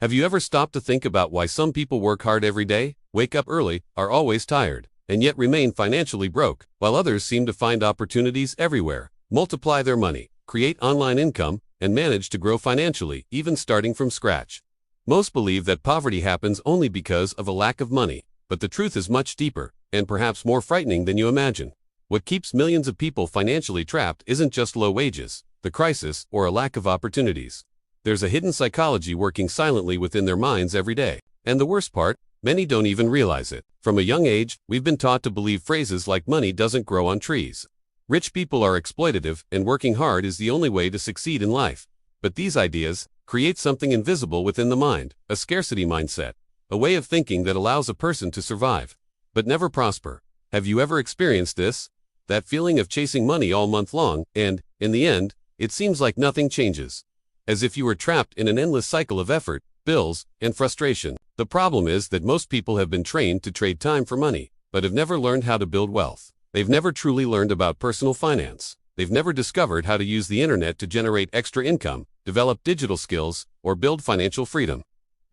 Have you ever stopped to think about why some people work hard every day, wake up early, are always tired, and yet remain financially broke, while others seem to find opportunities everywhere, multiply their money, create online income, and manage to grow financially, even starting from scratch? Most believe that poverty happens only because of a lack of money, but the truth is much deeper, and perhaps more frightening than you imagine. What keeps millions of people financially trapped isn't just low wages, the crisis, or a lack of opportunities. There's a hidden psychology working silently within their minds every day. And the worst part, many don't even realize it. From a young age, we've been taught to believe phrases like money doesn't grow on trees. Rich people are exploitative, and working hard is the only way to succeed in life. But these ideas create something invisible within the mind, a scarcity mindset, a way of thinking that allows a person to survive, but never prosper. Have you ever experienced this? That feeling of chasing money all month long, and, in the end, it seems like nothing changes. As if you were trapped in an endless cycle of effort, bills, and frustration. The problem is that most people have been trained to trade time for money, but have never learned how to build wealth. They've never truly learned about personal finance. They've never discovered how to use the internet to generate extra income, develop digital skills, or build financial freedom.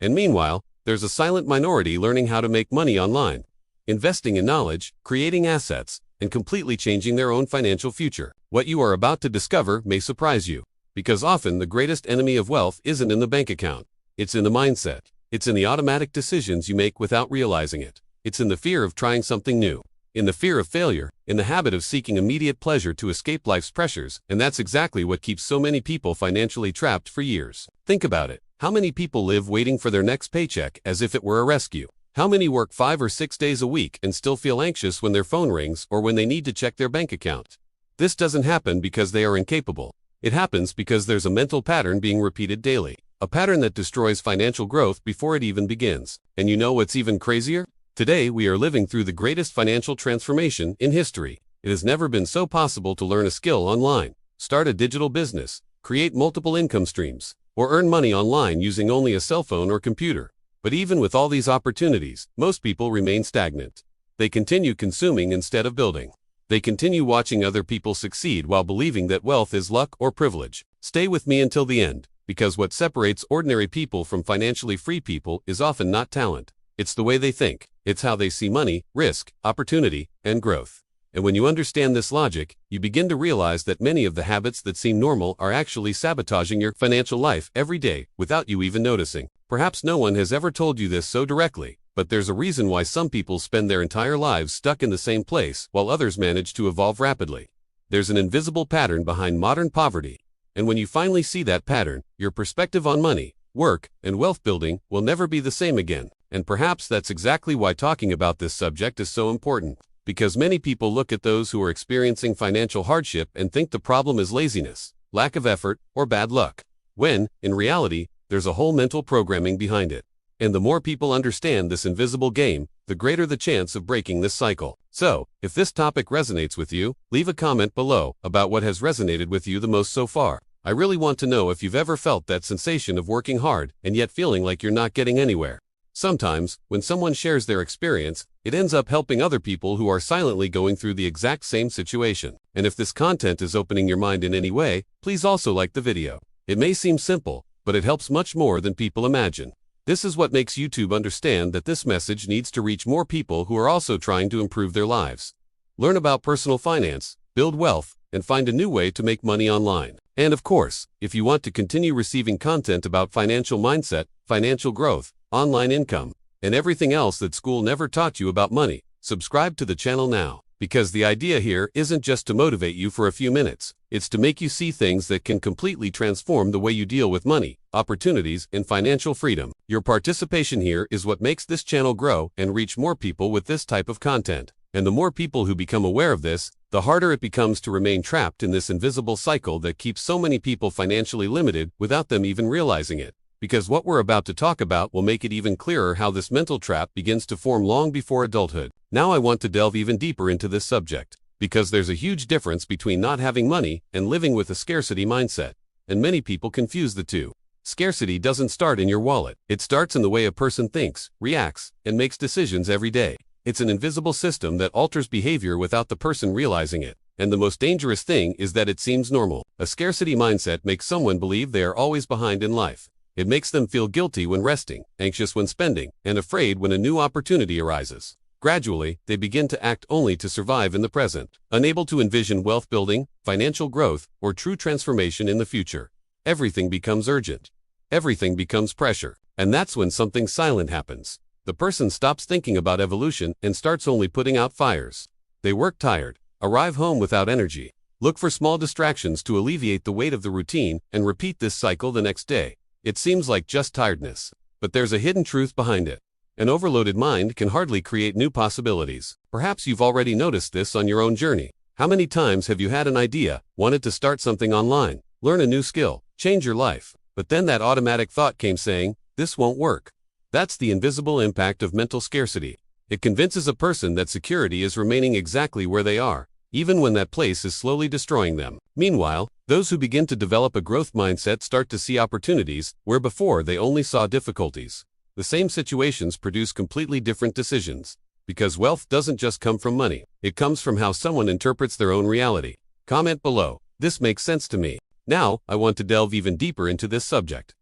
And meanwhile, there's a silent minority learning how to make money online, investing in knowledge, creating assets, and completely changing their own financial future. What you are about to discover may surprise you, because often the greatest enemy of wealth isn't in the bank account. It's in the mindset. It's in the automatic decisions you make without realizing it. It's in the fear of trying something new, in the fear of failure, in the habit of seeking immediate pleasure to escape life's pressures, and that's exactly what keeps so many people financially trapped for years. Think about it. How many people live waiting for their next paycheck as if it were a rescue? How many work 5 or 6 days a week and still feel anxious when their phone rings or when they need to check their bank account? This doesn't happen because they are incapable. It happens because there's a mental pattern being repeated daily, a pattern that destroys financial growth before it even begins. And you know what's even crazier? Today we are living through the greatest financial transformation in history. It has never been so possible to learn a skill online, start a digital business, create multiple income streams, or earn money online using only a cell phone or computer. But even with all these opportunities, most people remain stagnant. They continue consuming instead of building. They continue watching other people succeed while believing that wealth is luck or privilege. Stay with me until the end, because what separates ordinary people from financially free people is often not talent. It's the way they think. It's how they see money, risk, opportunity, and growth. And when you understand this logic, you begin to realize that many of the habits that seem normal are actually sabotaging your financial life every day without you even noticing. Perhaps no one has ever told you this so directly, but there's a reason why some people spend their entire lives stuck in the same place while others manage to evolve rapidly. There's an invisible pattern behind modern poverty. And when you finally see that pattern, your perspective on money, work, and wealth building will never be the same again. And perhaps that's exactly why talking about this subject is so important. Because many people look at those who are experiencing financial hardship and think the problem is laziness, lack of effort, or bad luck, when, in reality, there's a whole mental programming behind it. And the more people understand this invisible game, the greater the chance of breaking this cycle. So, if this topic resonates with you, leave a comment below about what has resonated with you the most so far. I really want to know if you've ever felt that sensation of working hard and yet feeling like you're not getting anywhere. Sometimes, when someone shares their experience, it ends up helping other people who are silently going through the exact same situation. And if this content is opening your mind in any way, please also like the video. It may seem simple, but it helps much more than people imagine. This is what makes YouTube understand that this message needs to reach more people who are also trying to improve their lives. Learn about personal finance, build wealth, and find a new way to make money online. And of course, if you want to continue receiving content about financial mindset, financial growth, online income, and everything else that school never taught you about money, subscribe to the channel now. Because the idea here isn't just to motivate you for a few minutes, it's to make you see things that can completely transform the way you deal with money, opportunities, and financial freedom. Your participation here is what makes this channel grow and reach more people with this type of content. And the more people who become aware of this, the harder it becomes to remain trapped in this invisible cycle that keeps so many people financially limited without them even realizing it. Because what we're about to talk about will make it even clearer how this mental trap begins to form long before adulthood. Now I want to delve even deeper into this subject, because there's a huge difference between not having money and living with a scarcity mindset, and many people confuse the two. Scarcity doesn't start in your wallet. It starts in the way a person thinks, reacts, and makes decisions every day. It's an invisible system that alters behavior without the person realizing it. And the most dangerous thing is that it seems normal. A scarcity mindset makes someone believe they are always behind in life. It makes them feel guilty when resting, anxious when spending, and afraid when a new opportunity arises. Gradually, they begin to act only to survive in the present, unable to envision wealth building, financial growth, or true transformation in the future. Everything becomes urgent. Everything becomes pressure. And that's when something silent happens. The person stops thinking about evolution and starts only putting out fires. They work tired, arrive home without energy, look for small distractions to alleviate the weight of the routine, and repeat this cycle the next day. It seems like just tiredness, but there's a hidden truth behind it. An overloaded mind can hardly create new possibilities. Perhaps you've already noticed this on your own journey. How many times have you had an idea, wanted to start something online, learn a new skill, change your life, but then that automatic thought came saying, "This won't work." That's the invisible impact of mental scarcity. It convinces a person that security is remaining exactly where they are, even when that place is slowly destroying them. Meanwhile, those who begin to develop a growth mindset start to see opportunities where before they only saw difficulties. The same situations produce completely different decisions, because wealth doesn't just come from money. It comes from how someone interprets their own reality. Comment below. This makes sense to me. Now, I want to delve even deeper into this subject,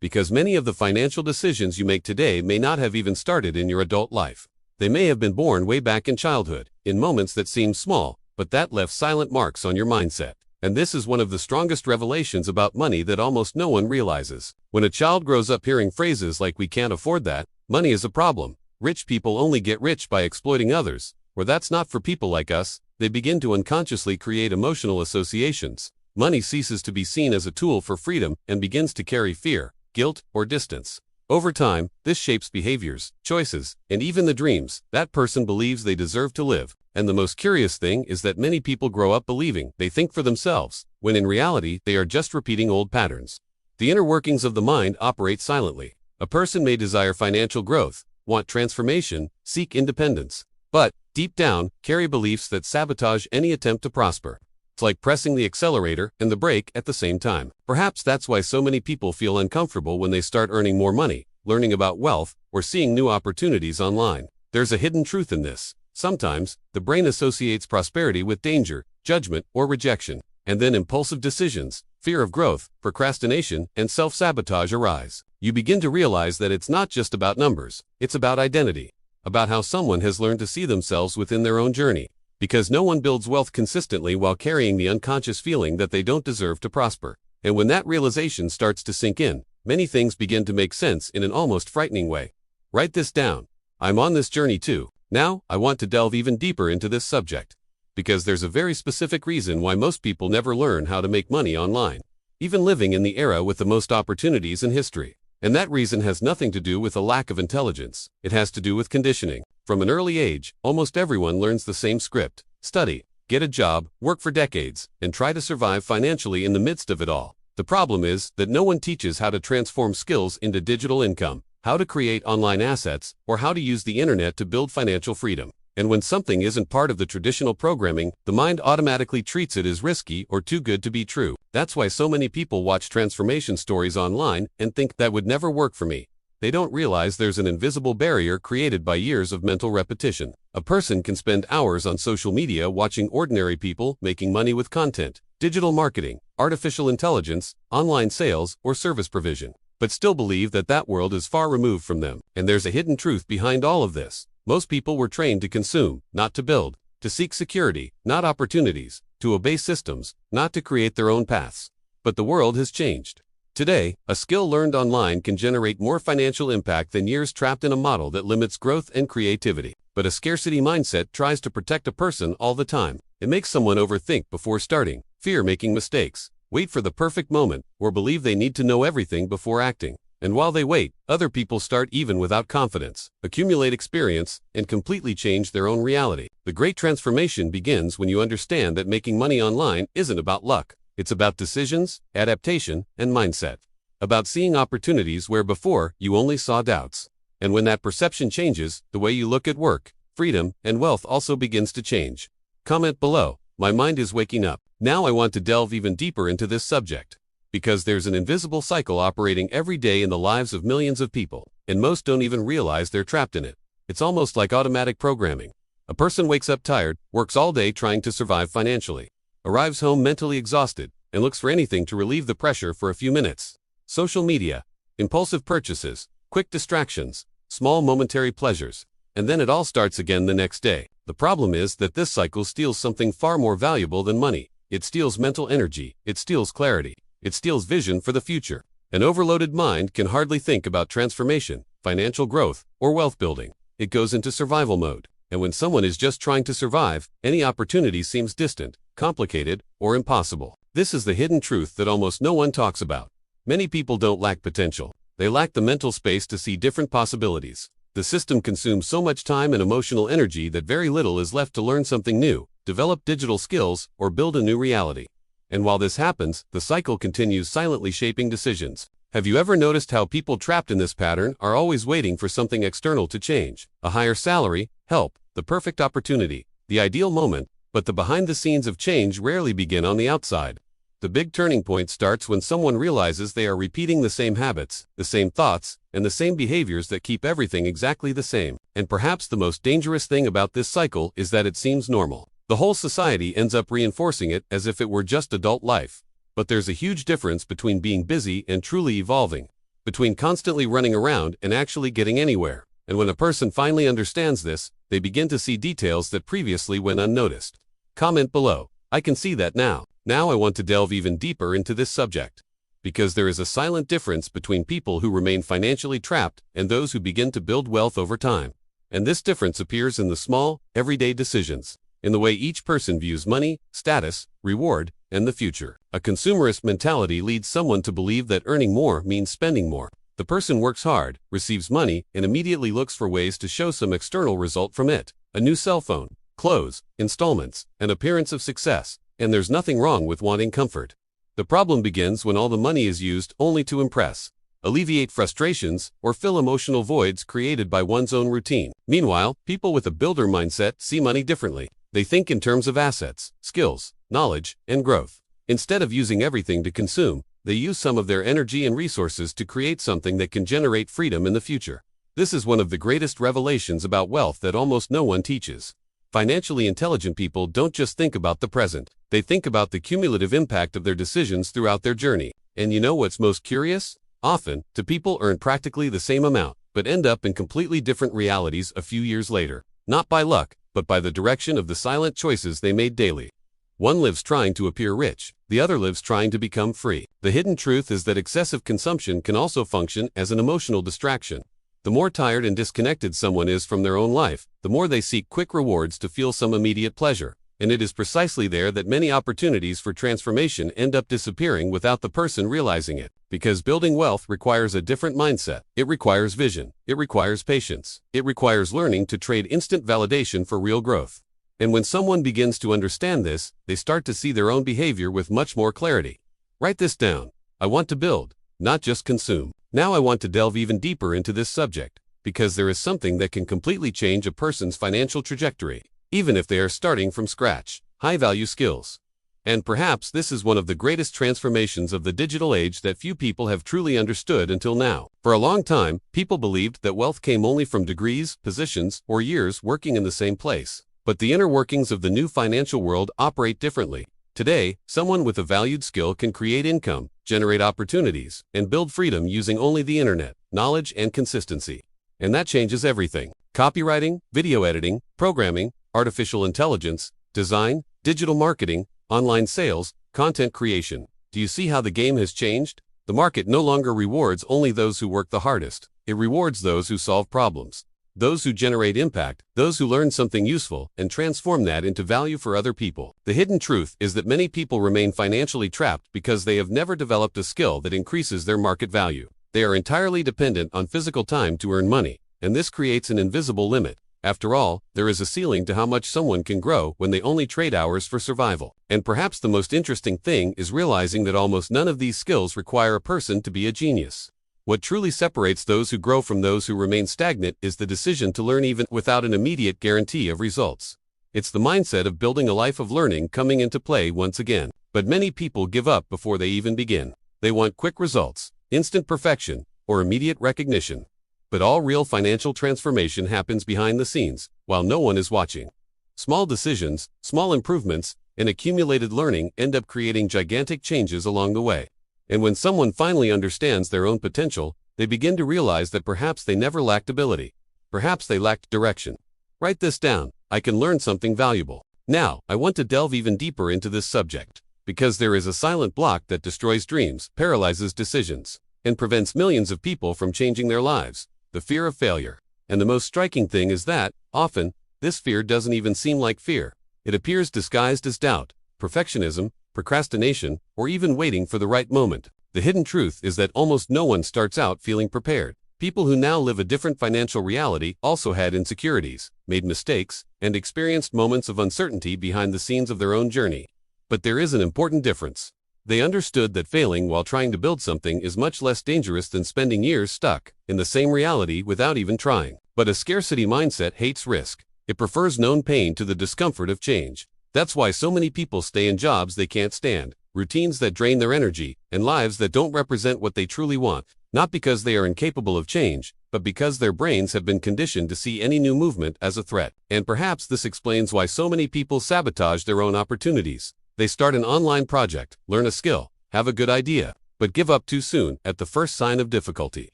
because many of the financial decisions you make today may not have even started in your adult life. They may have been born way back in childhood, in moments that seem small, but that left silent marks on your mindset. And this is one of the strongest revelations about money that almost no one realizes. When a child grows up hearing phrases like "we can't afford that," "money is a problem," "rich people only get rich by exploiting others," or "that's not for people like us," they begin to unconsciously create emotional associations. Money ceases to be seen as a tool for freedom and begins to carry fear, guilt, or distance. Over time, this shapes behaviors, choices, and even the dreams that person believes they deserve to live. And the most curious thing is that many people grow up believing they think for themselves, when in reality they are just repeating old patterns. The inner workings of the mind operate silently. A person may desire financial growth, want transformation, seek independence, but, deep down, carry beliefs that sabotage any attempt to prosper. It's like pressing the accelerator and the brake at the same time. Perhaps that's why so many people feel uncomfortable when they start earning more money, learning about wealth, or seeing new opportunities online. There's a hidden truth in this. Sometimes, the brain associates prosperity with danger, judgment, or rejection, and then impulsive decisions, fear of growth, procrastination, and self-sabotage arise. You begin to realize that it's not just about numbers, it's about identity, about how someone has learned to see themselves within their own journey. Because no one builds wealth consistently while carrying the unconscious feeling that they don't deserve to prosper. And when that realization starts to sink in, many things begin to make sense in an almost frightening way. Write this down. I'm on this journey too. Now, I want to delve even deeper into this subject, because there's a very specific reason why most people never learn how to make money online, even living in the era with the most opportunities in history. And that reason has nothing to do with a lack of intelligence. It has to do with conditioning. From an early age, almost everyone learns the same script: study, get a job, work for decades, and try to survive financially in the midst of it all. The problem is that no one teaches how to transform skills into digital income, how to create online assets, or how to use the internet to build financial freedom. And when something isn't part of the traditional programming, the mind automatically treats it as risky or too good to be true. That's why so many people watch transformation stories online and think that would never work for me. They don't realize there's an invisible barrier created by years of mental repetition. A person can spend hours on social media watching ordinary people making money with content, digital marketing, artificial intelligence, online sales, or service provision, but still believe that that world is far removed from them. And there's a hidden truth behind all of this. Most people were trained to consume, not to build, to seek security, not opportunities, to obey systems, not to create their own paths. But the world has changed. Today, a skill learned online can generate more financial impact than years trapped in a model that limits growth and creativity. But a scarcity mindset tries to protect a person all the time. It makes someone overthink before starting, fear making mistakes, wait for the perfect moment, or believe they need to know everything before acting. And while they wait, other people start even without confidence, accumulate experience, and completely change their own reality. The great transformation begins when you understand that making money online isn't about luck. It's about decisions, adaptation, and mindset. About seeing opportunities where before you only saw doubts. And when that perception changes, the way you look at work, freedom, and wealth also begins to change. Comment below. My mind is waking up. Now I want to delve even deeper into this subject, because there's an invisible cycle operating every day in the lives of millions of people, and most don't even realize they're trapped in it. It's almost like automatic programming. A person wakes up tired, works all day trying to survive financially, arrives home mentally exhausted, and looks for anything to relieve the pressure for a few minutes. Social media, impulsive purchases, quick distractions, small momentary pleasures, and then it all starts again the next day. The problem is that this cycle steals something far more valuable than money. It steals mental energy, it steals clarity, it steals vision for the future. An overloaded mind can hardly think about transformation, financial growth, or wealth building. It goes into survival mode. And when someone is just trying to survive, any opportunity seems distant, complicated, or impossible. This is the hidden truth that almost no one talks about. Many people don't lack potential. They lack the mental space to see different possibilities. The system consumes so much time and emotional energy that very little is left to learn something new, develop digital skills, or build a new reality. And while this happens, the cycle continues silently shaping decisions. Have you ever noticed how people trapped in this pattern are always waiting for something external to change? A higher salary, help, the perfect opportunity, the ideal moment, but the behind the scenes of change rarely begin on the outside. The big turning point starts when someone realizes they are repeating the same habits, the same thoughts, and the same behaviors that keep everything exactly the same. And perhaps the most dangerous thing about this cycle is that it seems normal. The whole society ends up reinforcing it as if it were just adult life. But there's a huge difference between being busy and truly evolving, between constantly running around and actually getting anywhere. And when a person finally understands this, they begin to see details that previously went unnoticed. Comment below. I can see that now. Now I want to delve even deeper into this subject. Because there is a silent difference between people who remain financially trapped and those who begin to build wealth over time. And this difference appears in the small, everyday decisions, in the way each person views money, status, reward, and the future. A consumerist mentality leads someone to believe that earning more means spending more. The person works hard, receives money, and immediately looks for ways to show some external result from it. A new cell phone, clothes, installments, an appearance of success. And there's nothing wrong with wanting comfort. The problem begins when all the money is used only to impress, alleviate frustrations, or fill emotional voids created by one's own routine. Meanwhile, people with a builder mindset see money differently. They think in terms of assets, skills, knowledge, and growth. Instead of using everything to consume, they use some of their energy and resources to create something that can generate freedom in the future. This is one of the greatest revelations about wealth that almost no one teaches. Financially intelligent people don't just think about the present. They think about the cumulative impact of their decisions throughout their journey. And you know what's most curious? Often, two people earn practically the same amount, but end up in completely different realities a few years later. Not by luck, but by the direction of the silent choices they made daily. One lives trying to appear rich, the other lives trying to become free. The hidden truth is that excessive consumption can also function as an emotional distraction. The more tired and disconnected someone is from their own life, the more they seek quick rewards to feel some immediate pleasure. And it is precisely there that many opportunities for transformation end up disappearing without the person realizing it. Because building wealth requires a different mindset. It requires vision. It requires patience. It requires learning to trade instant validation for real growth. And when someone begins to understand this, they start to see their own behavior with much more clarity. Write this down. I want to build, not just consume. Now I want to delve even deeper into this subject, because there is something that can completely change a person's financial trajectory, even if they are starting from scratch. High-value skills. And perhaps this is one of the greatest transformations of the digital age that few people have truly understood until now. For a long time, people believed that wealth came only from degrees, positions, or years working in the same place. But the inner workings of the new financial world operate differently. Today, someone with a valued skill can create income, generate opportunities, and build freedom using only the internet, knowledge, and consistency. And that changes everything. Copywriting, video editing, programming, artificial intelligence, design, digital marketing, online sales, content creation. Do you see how the game has changed? The market no longer rewards only those who work the hardest. It rewards those who solve problems, those who generate impact, those who learn something useful and transform that into value for other people. The hidden truth is that many people remain financially trapped because they have never developed a skill that increases their market value. They are entirely dependent on physical time to earn money, and this creates an invisible limit. After all, there is a ceiling to how much someone can grow when they only trade hours for survival. And perhaps the most interesting thing is realizing that almost none of these skills require a person to be a genius. What truly separates those who grow from those who remain stagnant is the decision to learn even without an immediate guarantee of results. It's the mindset of building a life of learning coming into play once again. But many people give up before they even begin. They want quick results, instant perfection, or immediate recognition. But all real financial transformation happens behind the scenes, while no one is watching. Small decisions, small improvements, and accumulated learning end up creating gigantic changes along the way. And when someone finally understands their own potential, they begin to realize that perhaps they never lacked ability. Perhaps they lacked direction. Write this down. I can learn something valuable. Now, I want to delve even deeper into this subject, because there is a silent block that destroys dreams, paralyzes decisions, and prevents millions of people from changing their lives: the fear of failure. And the most striking thing is that, often, this fear doesn't even seem like fear. It appears disguised as doubt, perfectionism, procrastination, or even waiting for the right moment. The hidden truth is that almost no one starts out feeling prepared. People who now live a different financial reality also had insecurities, made mistakes, and experienced moments of uncertainty behind the scenes of their own journey. But there is an important difference. They understood that failing while trying to build something is much less dangerous than spending years stuck in the same reality without even trying. But a scarcity mindset hates risk. It prefers known pain to the discomfort of change. That's why so many people stay in jobs they can't stand, routines that drain their energy, and lives that don't represent what they truly want. Not because they are incapable of change, but because their brains have been conditioned to see any new movement as a threat. And perhaps this explains why so many people sabotage their own opportunities. They start an online project, learn a skill, have a good idea, but give up too soon at the first sign of difficulty.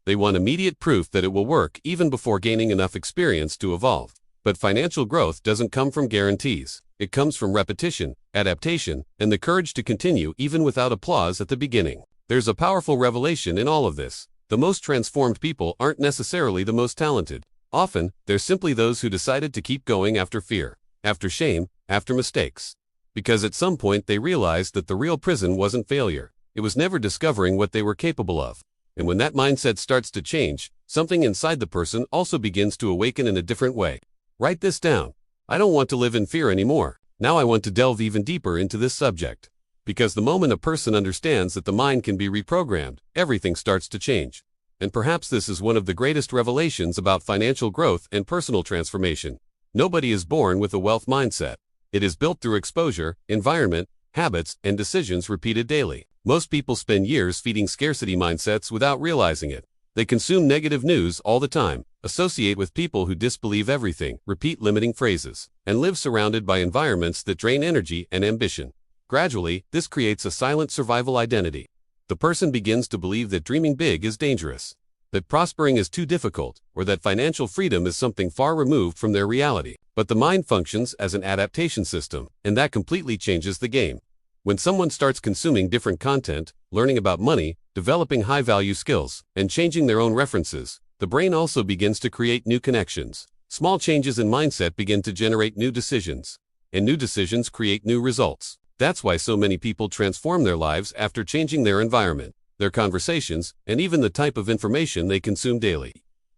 They want immediate proof that it will work even before gaining enough experience to evolve. But financial growth doesn't come from guarantees. It comes from repetition, adaptation, and the courage to continue even without applause at the beginning. There's a powerful revelation in all of this. The most transformed people aren't necessarily the most talented. Often, they're simply those who decided to keep going after fear, after shame, after mistakes. Because at some point they realized that the real prison wasn't failure. It was never discovering what they were capable of. And when that mindset starts to change, something inside the person also begins to awaken in a different way. Write this down. I don't want to live in fear anymore. Now I want to delve even deeper into this subject. Because the moment a person understands that the mind can be reprogrammed, everything starts to change. And perhaps this is one of the greatest revelations about financial growth and personal transformation. Nobody is born with a wealth mindset. It is built through exposure, environment, habits, and decisions repeated daily. Most people spend years feeding scarcity mindsets without realizing it. They consume negative news all the time, associate with people who disbelieve everything, repeat limiting phrases, and live surrounded by environments that drain energy and ambition. Gradually, this creates a silent survival identity. The person begins to believe that dreaming big is dangerous, that prospering is too difficult, or that financial freedom is something far removed from their reality. But the mind functions as an adaptation system, and that completely changes the game. When someone starts consuming different content, learning about money, developing high-value skills, and changing their own references, the brain also begins to create new connections. Small changes in mindset begin to generate new decisions, and new decisions create new results. That's why so many people transform their lives after changing their environment, their conversations, and even the type of information they consume daily.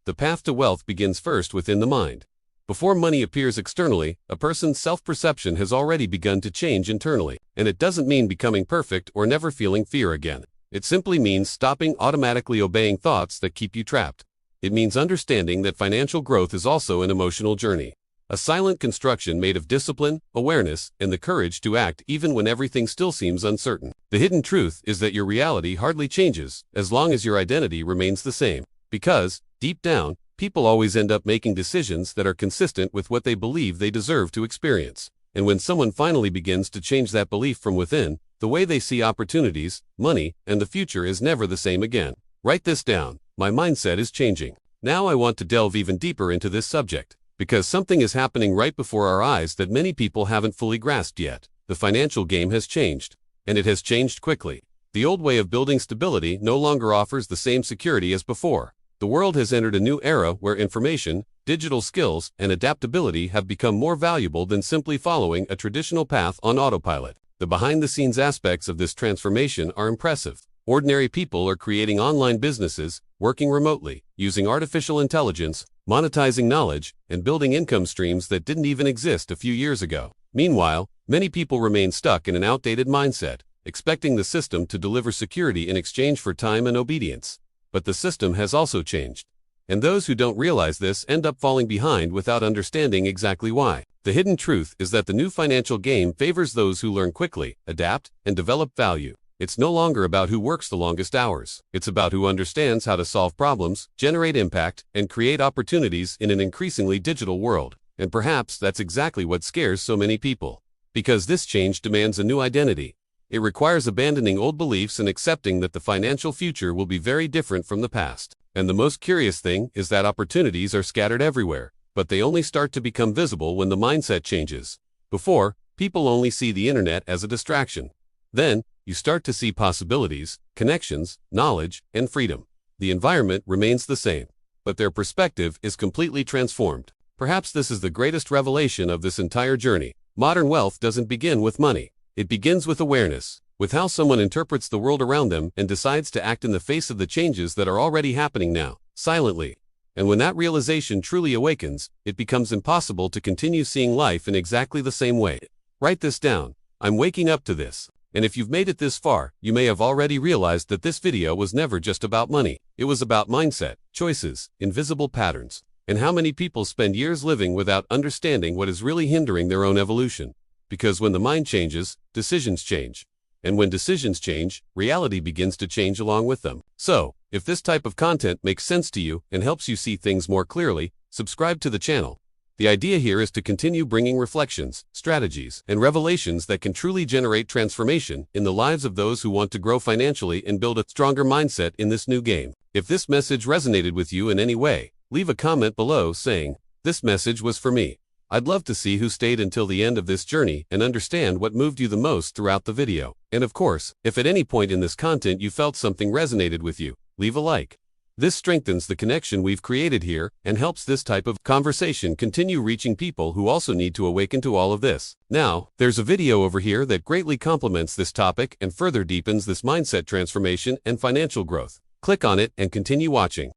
The path to wealth begins first within the mind. Before money appears externally, a person's self-perception has already begun to change internally. And it doesn't mean becoming perfect or never feeling fear again. It simply means stopping automatically obeying thoughts that keep you trapped. It means understanding that financial growth is also an emotional journey. A silent construction made of discipline, awareness, and the courage to act even when everything still seems uncertain. The hidden truth is that your reality hardly changes as long as your identity remains the same. Because, deep down, people always end up making decisions that are consistent with what they believe they deserve to experience. And when someone finally begins to change that belief from within, the way they see opportunities, money, and the future is never the same again. Write this down. My mindset is changing. Now I want to delve even deeper into this subject, because something is happening right before our eyes that many people haven't fully grasped yet. The financial game has changed, and it has changed quickly. The old way of building stability no longer offers the same security as before. The world has entered a new era where information, digital skills, and adaptability have become more valuable than simply following a traditional path on autopilot. The behind-the-scenes aspects of this transformation are impressive. Ordinary people are creating online businesses, working remotely, using artificial intelligence, monetizing knowledge, and building income streams that didn't even exist a few years ago. Meanwhile, many people remain stuck in an outdated mindset, expecting the system to deliver security in exchange for time and obedience. But the system has also changed. And those who don't realize this end up falling behind without understanding exactly why. The hidden truth is that the new financial game favors those who learn quickly, adapt, and develop value. It's no longer about who works the longest hours. It's about who understands how to solve problems, generate impact, and create opportunities in an increasingly digital world. And perhaps that's exactly what scares so many people. Because this change demands a new identity. It requires abandoning old beliefs and accepting that the financial future will be very different from the past. And the most curious thing is that opportunities are scattered everywhere, but they only start to become visible when the mindset changes. Before, people only see the internet as a distraction. Then, you start to see possibilities, connections, knowledge, and freedom. The environment remains the same, but their perspective is completely transformed. Perhaps this is the greatest revelation of this entire journey. Modern wealth doesn't begin with money. It begins with awareness, with how someone interprets the world around them and decides to act in the face of the changes that are already happening now, silently. And when that realization truly awakens, it becomes impossible to continue seeing life in exactly the same way. Write this down. I'm waking up to this. And if you've made it this far, you may have already realized that this video was never just about money. It was about mindset, choices, invisible patterns, and how many people spend years living without understanding what is really hindering their own evolution. Because when the mind changes, decisions change. And when decisions change, reality begins to change along with them. So, if this type of content makes sense to you and helps you see things more clearly, subscribe to the channel. The idea here is to continue bringing reflections, strategies, and revelations that can truly generate transformation in the lives of those who want to grow financially and build a stronger mindset in this new game. If this message resonated with you in any way, leave a comment below saying, "This message was for me." I'd love to see who stayed until the end of this journey and understand what moved you the most throughout the video. And of course, if at any point in this content you felt something resonated with you, leave a like. This strengthens the connection we've created here and helps this type of conversation continue reaching people who also need to awaken to all of this. Now, there's a video over here that greatly complements this topic and further deepens this mindset transformation and financial growth. Click on it and continue watching.